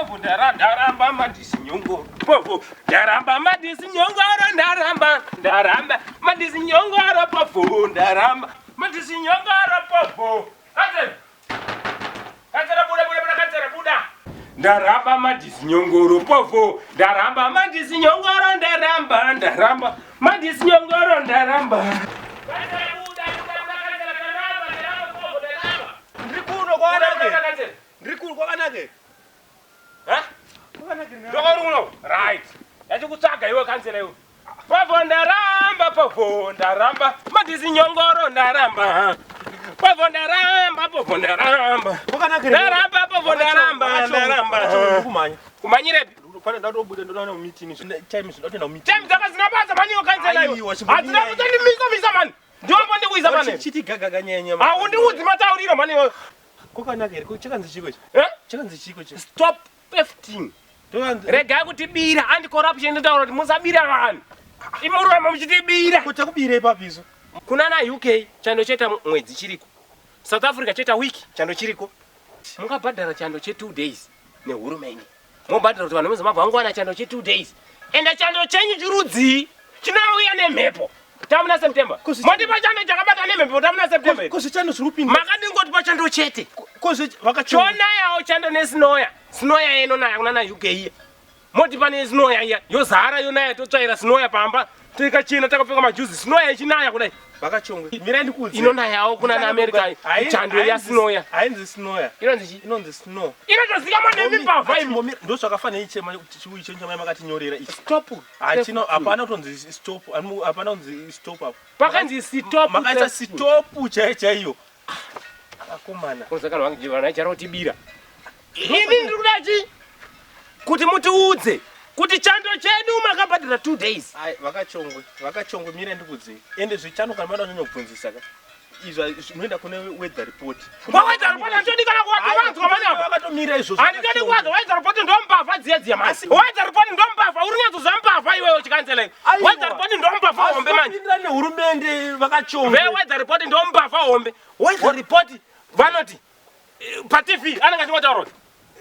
Povho ndaramba mandisi nyongoro. Povho ndaramba mandisi nyongoro ndaramba mandisi nyongoro Povho ndaramba mandisi nyongoro Povho. Katsera buda. Ndaramba mandisi nyongoro Povho ndaramba mandisi nyongoro ndaramba mandisi nyongoro ndaramba. Ndikuru kwakanake. Ndokoruno. Right. Yachikutsvaga iwe kansela iwe. Povho ndaramba mandisi nyongoro ndaramba. Povho ndaramba. Kwakanake. Ndaramba Povho ndaramba. Kumanyire. Pane ndadobude ndona no meeting. Time ndotenda meeting. Time dzakazinabaza mani yokansela iwe. Hatina kutondimisa mani. Ndiombo ndikuiza mani. Chiti gaga nyenya. Aundiudzi matauriro mani iwe. Kwakanake kuchakanzi chiko ichi. Chakanzi chiko ichi. Stop 15. Rega kutibira anti corruption nditaura kuti musabira vanhu. Imurwa muchitibira. Kuti kubira ipapizo. Kuna na UK chando cheta mwedzi chiriko. South Africa cheta wiki chando chiriko. Mungabhadhara chando che 2 days nehurumende. Mubhadhara kuti vanhu muzimabva vangwana chando che 2 days. Enda chando chenyu chirudzi chinauya nemhepo. Tamuna September. Moti pachando chakabata nemhepo tamuna September. Kosi chando chirupinda. Makadingoti pachando chete. Kosi vakachona yawo chando nesnoya. Snoya yeno naya kuna na UK iya. Moti pane snoya iya. Yozara yonaya totsvaira snoya pamba. Tikachina takapfeka majuzi snoya ichinaya kudai. Vakachongwe. Mirandi kudzi. Inonayawo kuna na America chando ya snoya. Ainzi snoya. Inonzi snow. Inotozikama nemibhavha imi. Ndo zvakafanira ichema chiuichenja mai makatinyorera ichi. Stop. Achino hapana kutonzi stop. Hapana kunzi stop apo. Pakanzi stop. Makaita stop chaiyo. Akomana. Kozakana wangu jivana charotibira. Ini ndikudachi kuti mutiudze kuti chando chedu makabhadhara 2 days. Ai vakachongwe mire ndikudze. Ende zvichano kana mada nyanya kubvunzisa ka. Izva zvinoenda kune weather report. Weather report ndodikana kuvanzwa manya vakatomira izvo. Andikani kwazo weather report ndombavha dziye masi. Weather report ndombavha uri nyadzo zambavha iwewe chikansela. Weather report ndombavha hombe manje. Ndira nehurumende vakachongwe. Weather report ndombavha hombe. Weather report vanoti pa TV ananga chingotaro.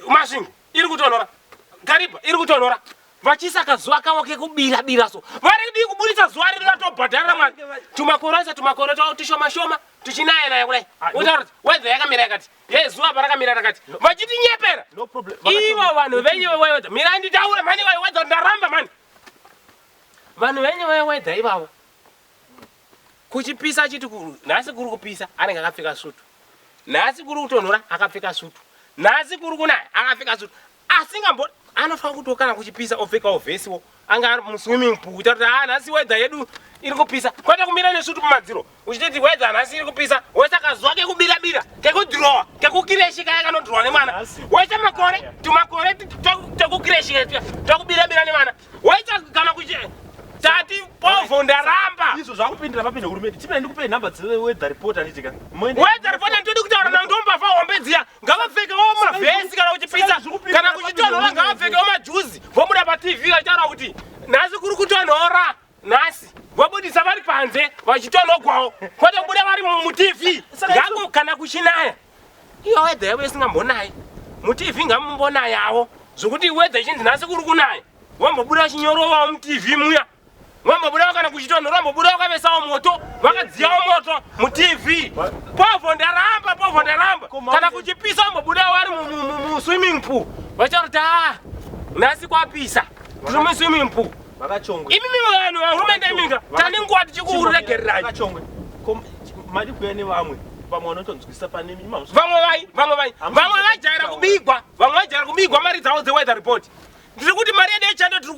Mashingi iri kutonora. Kariba iri kutonora. Vachisaka zuva kawo kekubira so. Vari kudi kubudisa zuva riri vatobhadhara mani. Tumakore tishoma tichinaya naye kudai. Utaura weather yakamira yakati. Ye zuva parakamira rakati. Vachitinyepera. No problem. Ivo vanhu venyu weather. Mira nditaura mani weather ndaramba mani. Vanhu venyu weather ivavo. Kuchipisa chiti nhasi kuri kupisa anenge akapfeka sutu. Nhasi kuri kutonhora akapfeka sutu. Nhasi kuri kunaya akapfeka sutu. Asingambo anofanira kutokana kuchipisa opfekawo vhesiwo anga ari muswimming pool kuti nhasi weather yedu iri kupisa kwete kumira nesutu pamadziro uchititi weather nhasi iri kupisa wese akazuva kekubira kekudhirowa kekukireshi kaya kanodhirowa nemwana wese tumakore tekukireshi tekubira nemwana wese kana kuchi tati Povho ndaramba izvo zvakupindira papinde hurumende chimene ndikupe nhamba dzeweather report anditika weather report ndodi kutaura nandombavha hombe dziya ngavapfekewo mavhesi kana kuchipisa kana kuchitonhora ngavapfekewo majuzi vomuda pa TV vachitaura kuti nhasi kuri kutonhora nhasi vobudisa vari panze vachitonhogwawo kwete kubuda vari muTV ngako kana kuchinaya iyo weather yavo isingambonayi muTV ngamumbonayawo zvokuti weather ichinzi nhasi kuri kunaya wambobuda chinyorowawo muTV muya wambobuda kana kuchitonhora wambobuda wakavesawo moto vakadziyawo moto muTV. Povho ndaramba kana kuchipisa wambobuda vari muswimming pool vachitaura kuti nhasi kwapisa tiri muswimming pool. Vakachongwe. Imimi vanhu vahurumende iminga tane nguva tichikuregererayi. Vakachongwe. Mari kuya nevamwe vamwe vanotonzwisa pane mimi. Vamwe vajaira kubigwa mari dzavo dzeweather report. Ndiri kuti mari yedu yechando tiri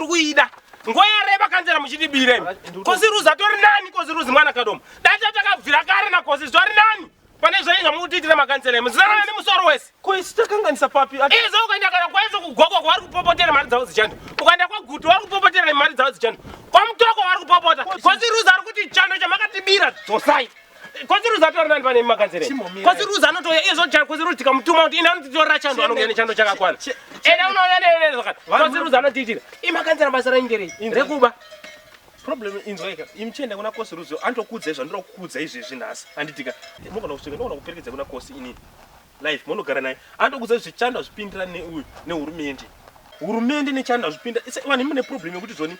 kuida. Nguva yareba kanzera muchitibire. Kosi Ruzi atori nani kosi Ruzi mwana kadoma. Data takabvira kare na kosi zvari nani. Pane zvainga mutitira makansela muzana nemusoro wese. Kosi takanganisa papi. Izo ukaenda kana kwaisa kugogwa kwari kupopotera mari dzavo dzichando. Ukaenda kwagutu vari kupopotera mari dzavo dzichando. Kwamutoko vari kupopota. Kosi Ruzi ari kuti chando chamakatibira dzosai. Kosi Ruzi atori nani pane makansela. Kosi Ruzi anotoya izo chando kosi Ruzi tikamutuma kuti ina anotitorera chando anongene chando chakakwana. Ena unoona nezakati. Kosi Ruzi anotitira. Imakansela basa raingerei. Rekuba. Problem inzwaika imchenda kuna kosi Ruzi andokudza izvo ndiro kukudza izvezvi nhasi anditika mukana kusvika ndokuna kuperekedza kuna kosi ini life munogara naye andokuza zvichanda zvipindirana neuyu nehurumende. Hurumende nechanda zvipinda vanhu mune problem yekuti zvoni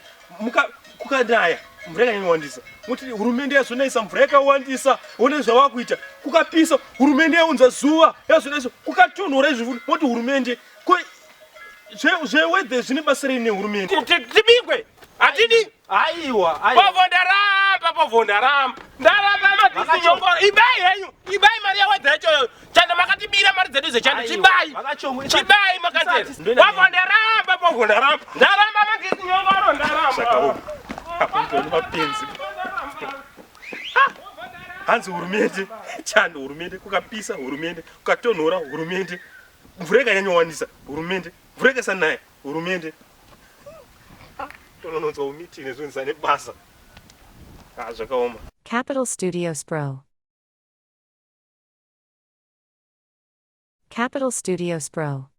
kukanaya mvura yakanyawandisa muti hurumende yazvonaisa mvura yakawandisa one zvavakuita kukapisa hurumende yaunza zuva yazvona izvo kukatonhora izvi moti hurumende zveweather zvine basa rei nehurumende tibingwe hatidi aiwa Povho ndaramba madhisi nyongoro ibai henyu ibai mari yaweather yacho chanda makatibira mari dzedu zechanda chibai makatera Povho ndaramba madhisi nyongoro ndaramba mapenzi hanzi hurumende chando hurumende kukapisa hurumende kukatonhora hurumende mvura yakanyanyowandisa hurumende mvura yakasanaya hurumende tonononzwa umitini nezvinhu nebasa zvakaoma. Capital Studios Pro. Capital Studios Pro.